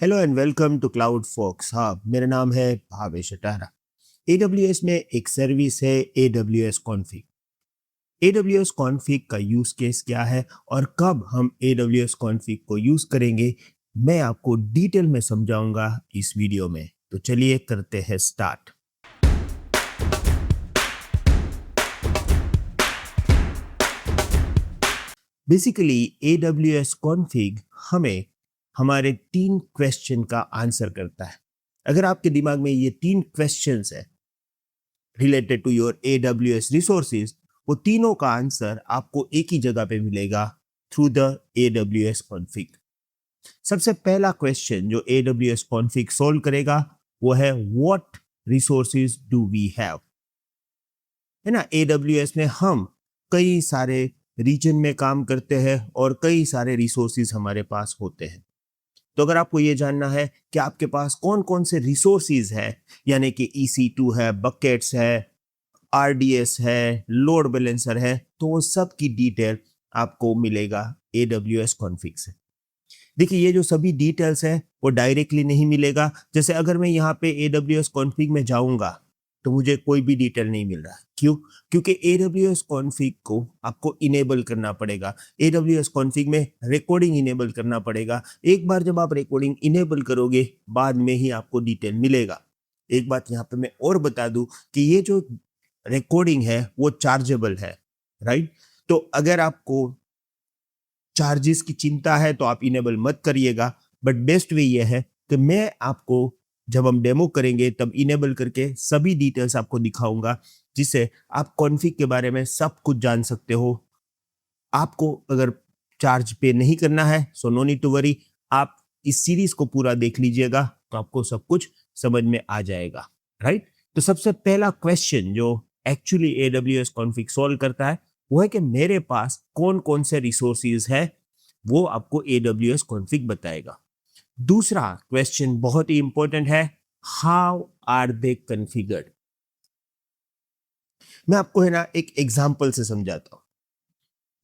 Hello and welcome to Cloud Fox Hub. मेरा नाम है भावेश अटारा। AWS में एक सर्विस है AWS कॉन्फ़िग। AWS कॉन्फ़िग का यूज केस क्या है और कब हम AWS कॉन्फ़िग को यूज करेंगे, मैं आपको डिटेल में समझाऊंगा इस वीडियो में। तो चलिए करते हैं स्टार्ट। बेसिकली AWS कॉन्फ़िग हमें हमारे 3 क्वेश्चन का आंसर करता है। अगर आपके दिमाग में ये 3 क्वेश्चंस है related to your AWS resources, वो तीनों का आंसर आपको एक ही जगह पे मिलेगा थ्रू द AWS कॉन्फ़िग। सबसे पहला क्वेश्चन जो AWS कॉन्फ़िग सोल्व करेगा वो है what resources do we have. है ना, AWS में हम कई सारे रीजन में काम करते हैं और कई सारे रिसोर्सेज हमारे पास होते हैं। तो अगर आपको ये जानना है कि आपके पास कौन कौन से रिसोर्सेज है, यानी कि EC2 है, बकेट्स है, RDS है, लोड बैलेंसर है, तो वो सब की डिटेल आपको मिलेगा AWS कॉन्फ़िग से। देखिए, ये जो सभी डिटेल्स है वो डायरेक्टली नहीं मिलेगा। जैसे अगर मैं यहाँ पे AWS कॉन्फ़िग में जाऊंगा तो मुझे कोई भी डिटेल नहीं मिल रहा। क्यों? क्योंकि AWS कॉन्फ़िग को आपको इनेबल करना पड़ेगा। AWS कॉन्फ़िग में रिकॉर्डिंग इनेबल करना पड़ेगा। एक बार जब आप रिकॉर्डिंग इनेबल करोगे, बाद में ही आपको डिटेल मिलेगा। एक बात यहाँ पे मैं और बता दूं कि ये जो रिकॉर्डिंग है वो चार्जेबल है, राइट? तो अगर आपको चार्जेस की चिंता है तो आप इनेबल मत करिएगा। बट बेस्ट वे ये है कि मैं आपको जब हम डेमो करेंगे तब इनेबल करके सभी डिटेल्स आपको दिखाऊंगा, जिससे आप कॉन्फ़िग के बारे में सब कुछ जान सकते हो। आपको अगर चार्ज पे नहीं करना है so no need to worry, आप इस सीरीज को पूरा देख लीजिएगा तो आपको सब कुछ समझ में आ जाएगा, राइट? तो सबसे पहला क्वेश्चन जो एक्चुअली AWS कॉन्फ़िग सॉल्व करता है वो है कि मेरे पास कौन कौन से रिसोर्सेज है, वो आपको AWS कॉन्फ़िग बताएगा। दूसरा क्वेश्चन बहुत ही इंपॉर्टेंट है, हाउ आर दे कॉन्फ़िगर्ड। मैं आपको है ना एक एग्जांपल से समझाता हूं।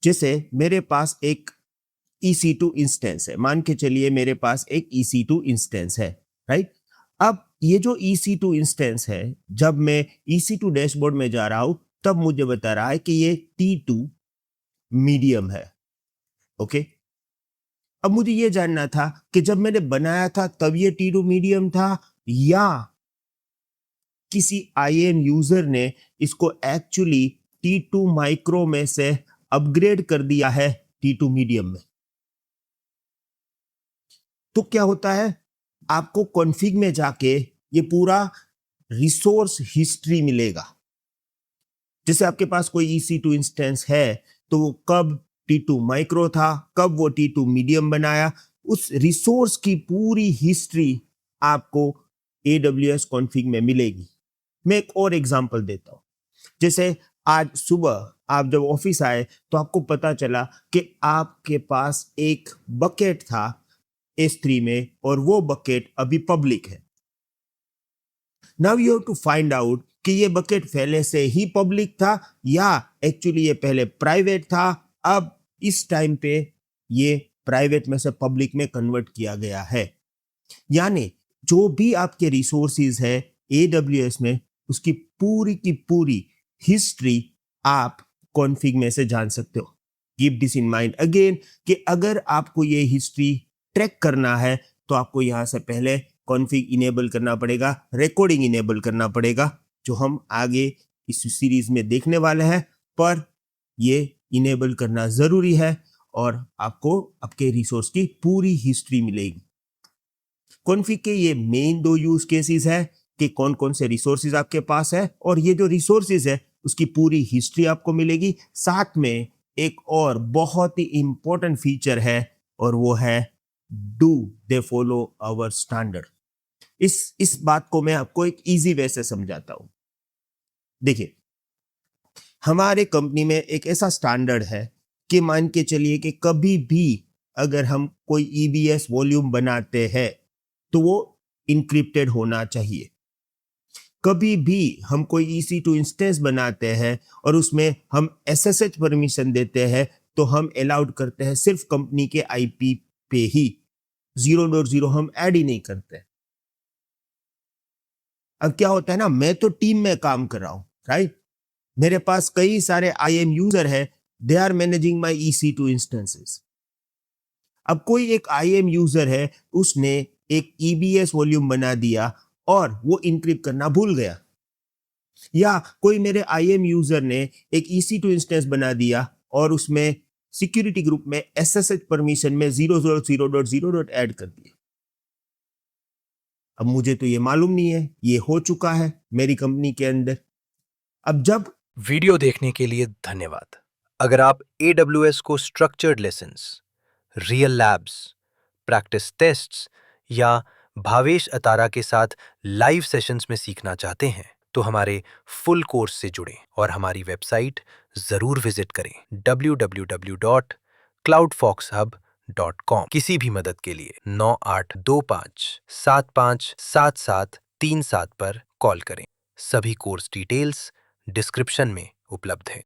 जैसे मेरे पास एक EC2 इंस्टेंस है, मान के चलिए मेरे पास एक EC2 इंस्टेंस है, राइट? अब ये जो EC2 इंस्टेंस है, जब मैं EC2 डैशबोर्ड में जा रहा हूं तब मुझे बता रहा है कि ये T2 मीडियम है। ओके, अब मुझे ये जानना था कि जब मैंने बनाया था तब ये T2 मीडियम था, या किसी IAM यूजर ने इसको एक्चुअली T2 माइक्रो में से अपग्रेड कर दिया है T2 मीडियम में। तो क्या होता है, आपको कॉन्फ़िग में जाके ये पूरा रिसोर्स हिस्ट्री मिलेगा। जैसे आपके पास कोई EC2 इंस्टेंस है तो वो कब T2 माइक्रो था, कब वो T2 मीडियम बनाया, उस रिसोर्स की पूरी हिस्ट्री आपको AWS कॉन्फ़िग में मिलेगी। मैं एक और एग्जांपल देता हूं। जैसे आज सुबह आप जब ऑफिस आए तो आपको पता चला कि आपके पास एक बकेट था S3 में और वो बकेट अभी पब्लिक है। Now you have to find out कि ये बकेट पहले से ही पब्लिक था या एक्चुअली ये पहले प्राइवेट था, अब इस टाइम पे ये प्राइवेट में से पब्लिक में कन्वर्ट किया गया है। यानी जो भी आपके रिसोर्सेज है AWS में, उसकी पूरी की पूरी हिस्ट्री आप कॉन्फ़िग में से जान सकते हो। Keep this in mind again कि अगर आपको ये हिस्ट्री ट्रैक करना है तो आपको यहां से पहले कॉन्फ़िग इनेबल करना पड़ेगा, रिकॉर्डिंग इनेबल करना पड़ेगा, जो हम आगे इस सीरीज में देखने वाले हैं। पर ये इनेबल करना जरूरी है और आपको आपके रिसोर्स की पूरी हिस्ट्री मिलेगी। कॉन्फ़िग के ये मेन 2 यूज केसेस है कि कौन कौन से रिसोर्सेज आपके पास है और ये जो रिसोर्सेज है उसकी पूरी हिस्ट्री आपको मिलेगी। साथ में एक और बहुत ही इंपॉर्टेंट फीचर है और वो है do they follow our standard. इस बात को मैं आपको एक इजी वे से समझाता हूं। देखिए, हमारे कंपनी में एक ऐसा स्टैंडर्ड है कि मान के चलिए कि कभी भी अगर हम कोई EBS वॉल्यूम बनाते हैं तो वो इनक्रिप्टेड होना चाहिए। कभी भी हम कोई EC2 इंस्टेंस बनाते हैं और उसमें हम SSH परमिशन देते हैं तो हम अलाउड करते हैं सिर्फ कंपनी के IP पे ही। 0.0 हम ऐड ही नहीं करते। अब क्या होता है ना, मैं तो टीम में काम कर रहा हूं, राइट? मेरे पास कई सारे IAM यूजर है, they are managing my EC2 instances. अब कोई एक IAM यूजर है, उसने एक EBS वॉल्यूम बना दिया और वो इनक्रिप्ट करना भूल गया, या कोई मेरे IAM यूजर ने एक EC2 इंस्टेंस बना दिया और उसमें सिक्योरिटी ग्रुप में SSH परमिशन में 0.0.0 ऐड कर दिया। अब मुझे तो ये मालूम नहीं है, ये हो चुका है मेरी कंपनी के अंदर। अब जब वीडियो देखने के लिए धन्यवाद। अगर आप AWS को structured lessons, real labs, practice tests या भावेश अतारा के साथ लाइव सेशंस में सीखना चाहते हैं तो हमारे फुल कोर्स से जुड़ें और हमारी वेबसाइट जरूर विजिट करें www.cloudfoxhub.com। किसी भी मदद के लिए 9825757737 पर कॉल करें। सभी कोर्स डिटेल्स डिस्क्रिप्शन में उपलब्ध है।